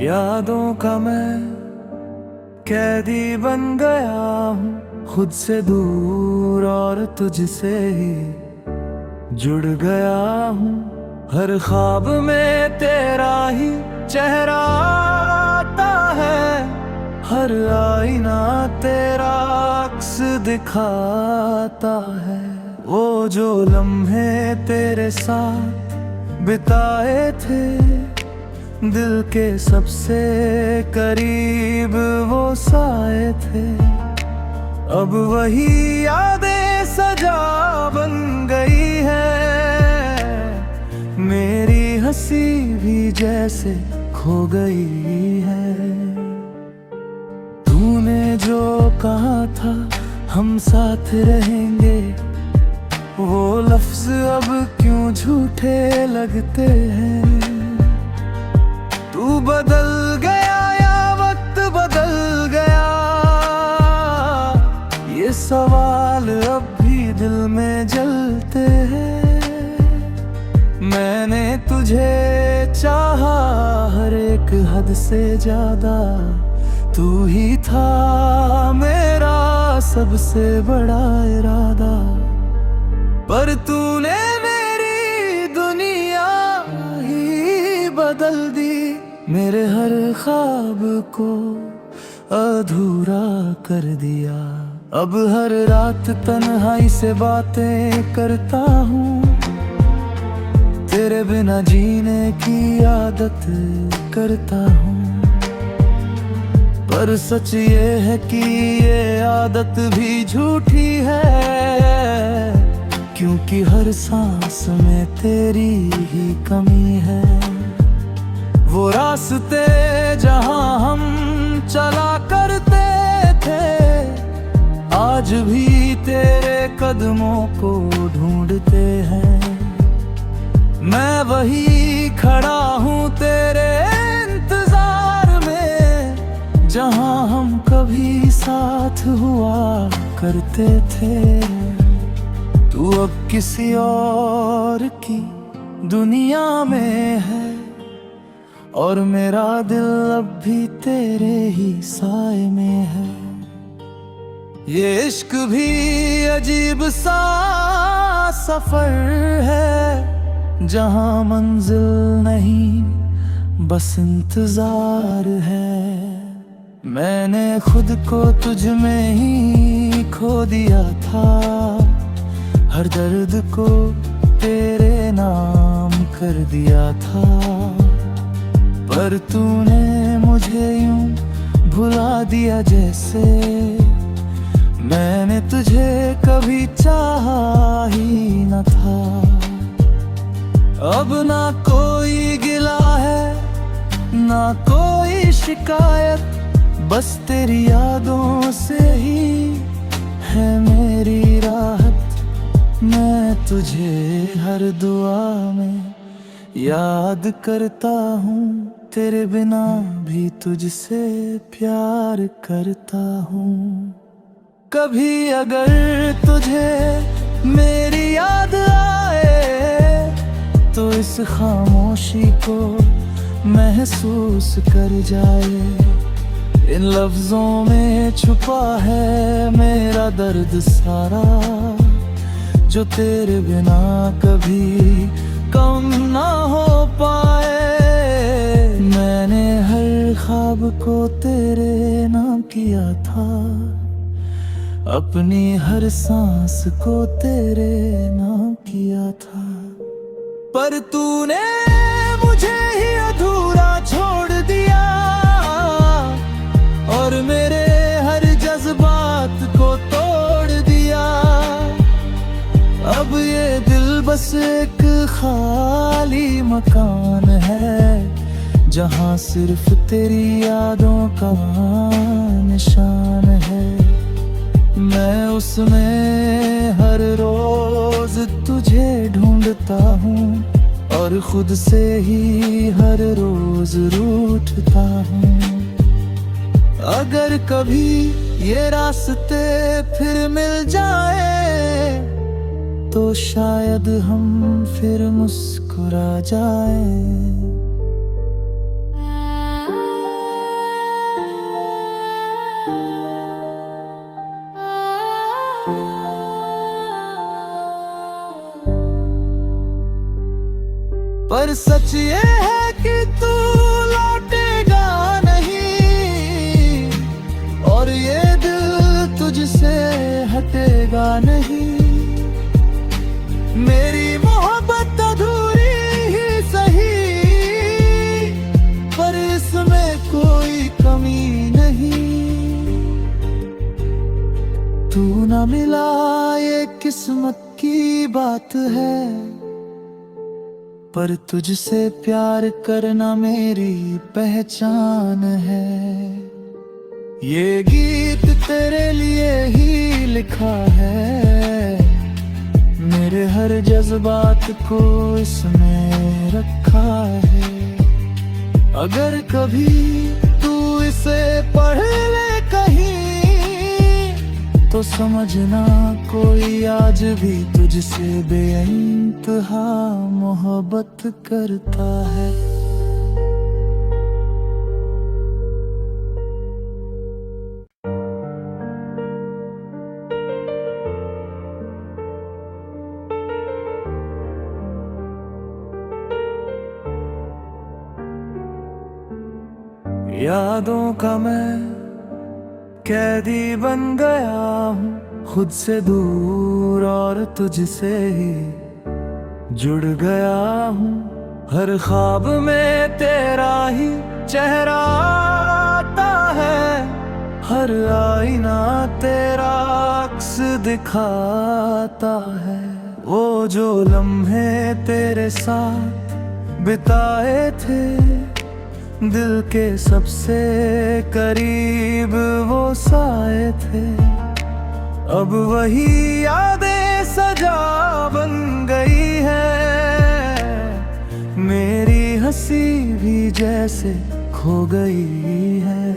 यादों का मैं कैदी बन गया हूँ, खुद से दूर और तुझसे ही जुड़ गया हूँ। हर ख्वाब में तेरा ही चेहरा आता है, हर आईना तेरा अक्स दिखाता है। वो जो लम्हे तेरे साथ बिताए थे, दिल के सबसे करीब वो साए थे। अब वही यादें सजा बन गई है, मेरी हंसी भी जैसे खो गई है। तूने जो कहा था हम साथ रहेंगे, वो लफ्ज अब क्यों झूठे लगते हैं। तू बदल गया या वक्त बदल गया, ये सवाल अब भी दिल में जलते हैं। मैंने तुझे चाहा हर एक हद से ज्यादा, तू ही था मेरा सबसे बड़ा इरादा। पर तूने मेरी दुनिया ही बदल दी, मेरे हर ख्वाब को अधूरा कर दिया। अब हर रात तन्हाई से बातें करता हूँ, तेरे बिना जीने की आदत करता हूँ। पर सच ये है कि ये आदत भी झूठी है, क्योंकि हर सांस में तेरी ही कमी है। वो रास्ते जहां हम चला करते थे, आज भी तेरे कदमों को ढूंढते हैं। मैं वही खड़ा हूँ तेरे इंतजार में, जहां हम कभी साथ हुआ करते थे। तू अब किसी और की दुनिया में है, और मेरा दिल अब भी तेरे ही साए में है। ये इश्क भी अजीब सा सफर है, जहां मंजिल नहीं बस इंतजार है। मैंने खुद को तुझ में ही खो दिया था, हर दर्द को तेरे नाम कर दिया था। पर तूने मुझे यूं भुला दिया जैसे मैंने तुझे कभी चाहा ही न था। अब ना कोई गिला है ना कोई शिकायत, बस तेरी यादों से ही है मेरी राहत। मैं तुझे हर दुआ में याद करता हूँ, तेरे बिना भी तुझसे प्यार करता हूँ। कभी अगर तुझे मेरी याद आए, तो इस खामोशी को महसूस कर जाए। इन लफ्जों में छुपा है मेरा दर्द सारा, जो तेरे बिना कभी कम ना हो पाए। मैंने हर ख्वाब को तेरे नाम किया था, अपनी हर सांस को तेरे नाम किया था। पर तूने मुझे ही अधूरा छोड़ दिया, और मेरे हर जज्बात को तोड़ दिया। अब ये दिल बस एक खाली मकान है, जहां सिर्फ तेरी यादों का निशान है। मैं उसमें हर रोज तुझे ढूंढता हूँ, और खुद से ही हर रोज रूठता हूँ। अगर कभी ये रास्ते फिर मिल जाए, तो शायद हम फिर मुस्कुरा जाएं। पर सच ये है कि तू लौटेगा नहीं, और ये दिल तुझसे हटेगा नहीं। मेरी मोहब्बत अधूरी ही सही, पर इसमें कोई कमी नहीं। तू ना मिला ये किस्मत की बात है, पर तुझसे प्यार करना मेरी पहचान है। ये गीत तेरे लिए ही लिखा है, मेरे हर जज्बात को इसमें रखा है। अगर कभी तू इसे पढ़ ले कहीं, तो समझना कोई आज भी तुझसे बेइंतहा मोहब्बत करता है। यादों का मैं कैदी बन गया हूँ, खुद से दूर और तुझसे ही जुड़ गया हूँ। हर ख्वाब में तेरा ही चेहरा आता है, हर आईना तेरा अक्स दिखाता है। वो जो लम्हे तेरे साथ बिताए थे, दिल के सबसे करीब वो साए थे। अब वही यादें सजा बन गई है, मेरी हंसी भी जैसे खो गई है।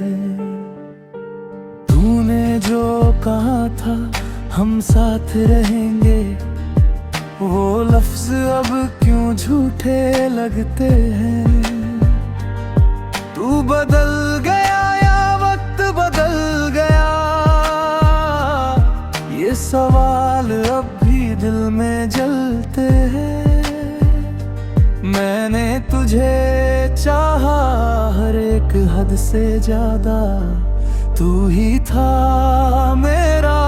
तूने जो कहा था हम साथ रहेंगे, वो लफ्ज अब क्यों झूठे लगते हैं। तू बदल गया या वक्त बदल गया, ये सवाल अब भी दिल में जलते हैं। मैंने तुझे चाहा हर एक हद से ज्यादा, तू ही था मेरा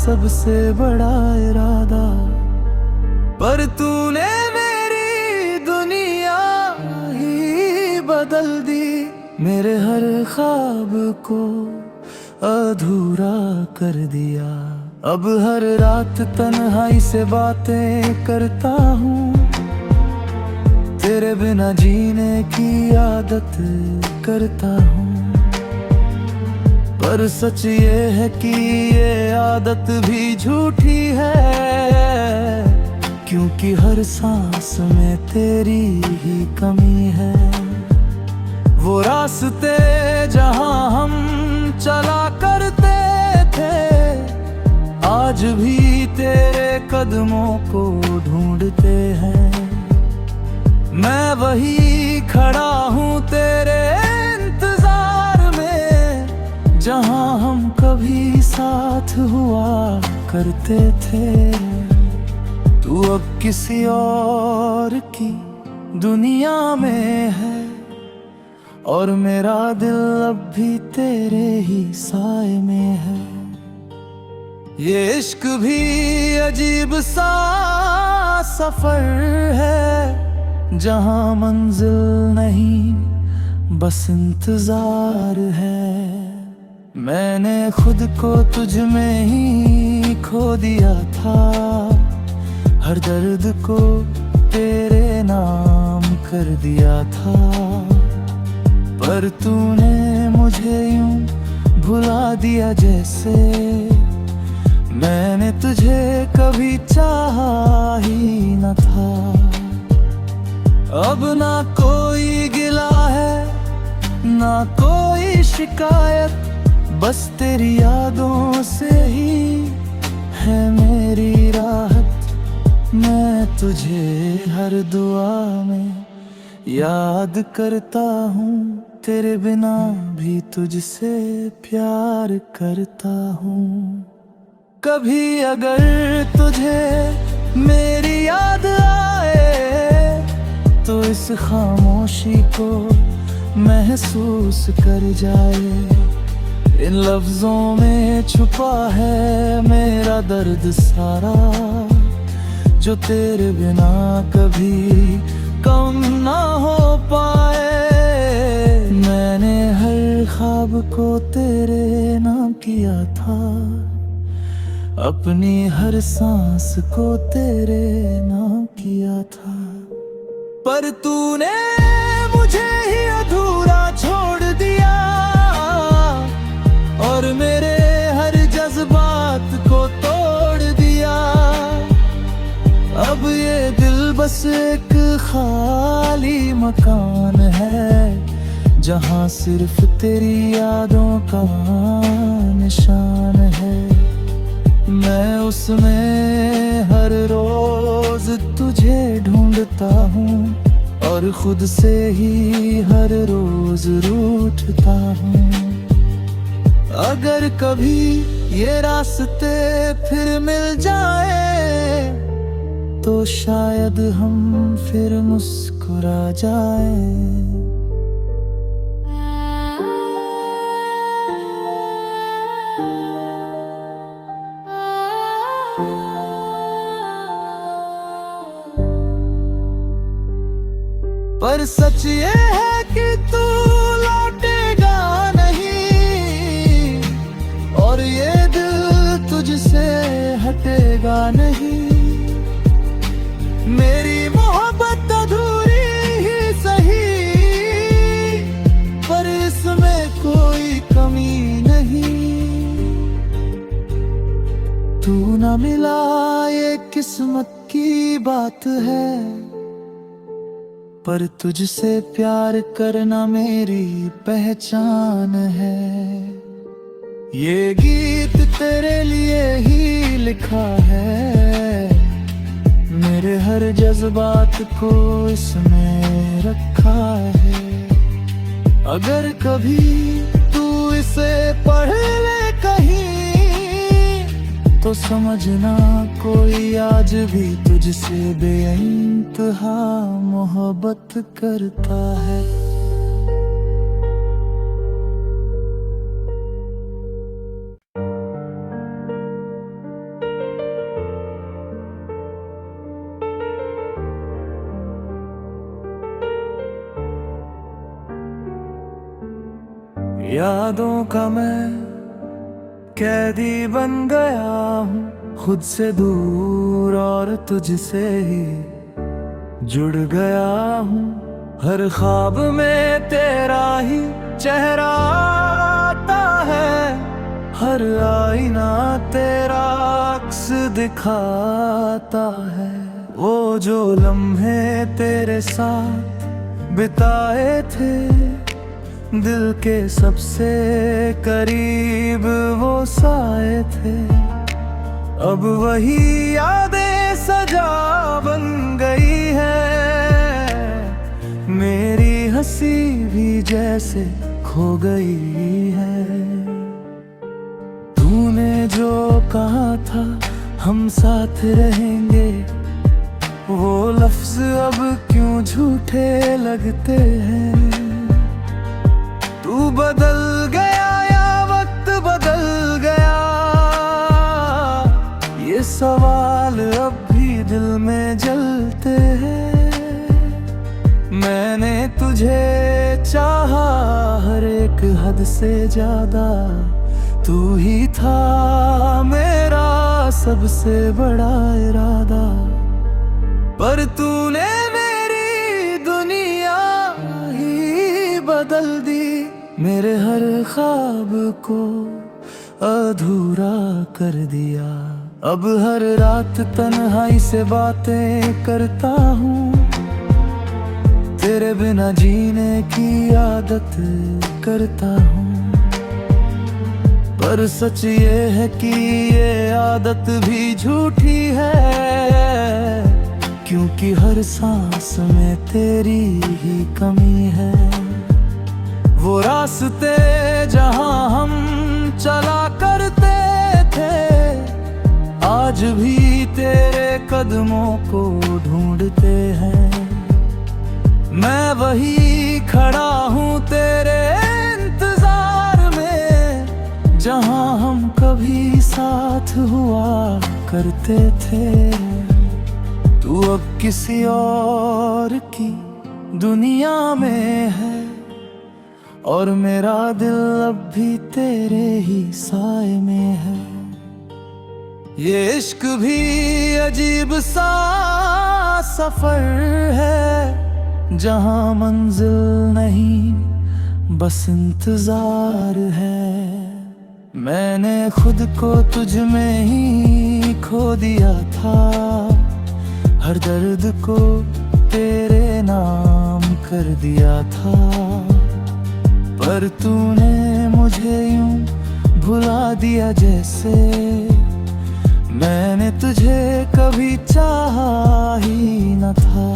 सबसे बड़ा इरादा। पर तूने मेरी दुनिया ही बदल दी, मेरे हर ख्वाब को अधूरा कर दिया। अब हर रात तन्हाई से बातें करता हूँ, तेरे बिना जीने की आदत करता हूँ। पर सच ये है कि ये आदत भी झूठी है, क्योंकि हर सांस में तेरी ही कमी है। वो रास्ते जहां हम चला करते थे, आज भी तेरे कदमों को ढूंढते हैं। मैं वही खड़ा हूँ तेरे इंतजार में, जहां हम कभी साथ हुआ करते थे। तू अब किसी और की दुनिया में है, और मेरा दिल अब भी तेरे ही साए में है। ये इश्क भी अजीब सा सफर है, जहां मंजिल नहीं बस इंतजार है। मैंने खुद को तुझ में ही खो दिया था, हर दर्द को तेरे नाम कर दिया था। पर तूने मुझे यूं भुला दिया जैसे मैंने तुझे कभी चाहा ही न था। अब ना कोई गिला है ना कोई शिकायत, बस तेरी यादों से ही है मेरी राहत। मैं तुझे हर दुआ में याद करता हूँ, तेरे बिना भी तुझसे प्यार करता हूँ। कभी अगर तुझे मेरी याद आए, तो इस खामोशी को महसूस कर जाए। इन लफ्जों में छुपा है मेरा दर्द सारा, जो तेरे बिना कभी कम ना हो पाए। मैंने हर ख्वाब को तेरे नाम किया था, अपनी हर सांस को तेरे नाम किया था। पर तूने मुझे ही अधूरा छोड़ दिया, और मेरे हर जज्बात को तोड़ दिया। अब ये दिल बस एक खाली मकान है, जहाँ सिर्फ तेरी यादों का निशान है। मैं उसमें हर रोज तुझे ढूंढता हूँ, और खुद से ही हर रोज रूठता हूँ। अगर कभी ये रास्ते फिर मिल जाए, तो शायद हम फिर मुस्कुरा जाएं। पर सच ये है कि तू लौटेगा नहीं, और ये दिल तुझसे हटेगा नहीं। मेरी मोहब्बत अधूरी ही सही, पर इसमें कोई कमी नहीं। तू ना मिला ये किस्मत की बात है, पर तुझसे प्यार करना मेरी पहचान है। ये गीत तेरे लिए ही लिखा है, मेरे हर जज्बात को इसमें रखा है। अगर कभी तू इसे पढ़ ले कहीं, तो समझना कोई आज भी तुझसे बेइंतहा मोहब्बत करता है। यादों का मैं कैदी बन गया हूँ, खुद से दूर और तुझसे ही जुड़ गया हूँ। हर ख्वाब में तेरा ही चेहरा आता है, हर आईना तेरा अक्स दिखाता है। वो जो लम्हे तेरे साथ बिताए थे, दिल के सबसे करीब वो साए थे। अब वही यादें सजा बन गई है, मेरी हंसी भी जैसे खो गई है। तूने जो कहा था हम साथ रहेंगे, वो लफ्ज अब क्यों झूठे लगते हैं। तू बदल गया या वक्त बदल गया, ये सवाल अब भी दिल में जलते हैं। मैंने तुझे चाहा हर एक हद से ज्यादा, तू ही था मेरा सबसे बड़ा इरादा। पर तूने मेरी दुनिया ही बदल दी, मेरे हर ख्वाब को अधूरा कर दिया। अब हर रात तन्हाई से बातें करता हूँ, तेरे बिना जीने की आदत करता हूँ। पर सच ये है कि ये आदत भी झूठी है, क्योंकि हर सांस में तेरी ही कमी है। वो रास्ते जहां हम चला करते थे, आज भी तेरे कदमों को ढूंढते हैं। मैं वही खड़ा हूँ तेरे इंतजार में, जहाँ हम कभी साथ हुआ करते थे। तू अब किसी और की दुनिया में है, और मेरा दिल अब भी तेरे ही साए में है। ये इश्क भी अजीब सा सफर है, जहाँ मंजिल नहीं बस इंतजार है। मैंने खुद को तुझ में ही खो दिया था, हर दर्द को तेरे नाम कर दिया था। पर तूने मुझे यूं भुला दिया जैसे मैंने तुझे कभी चाहा ही न था।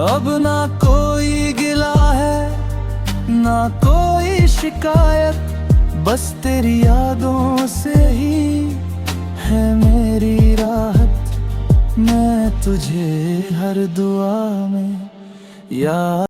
अब ना कोई गिला है ना कोई शिकायत, बस तेरी यादों से ही है मेरी राहत। मैं तुझे हर दुआ में याद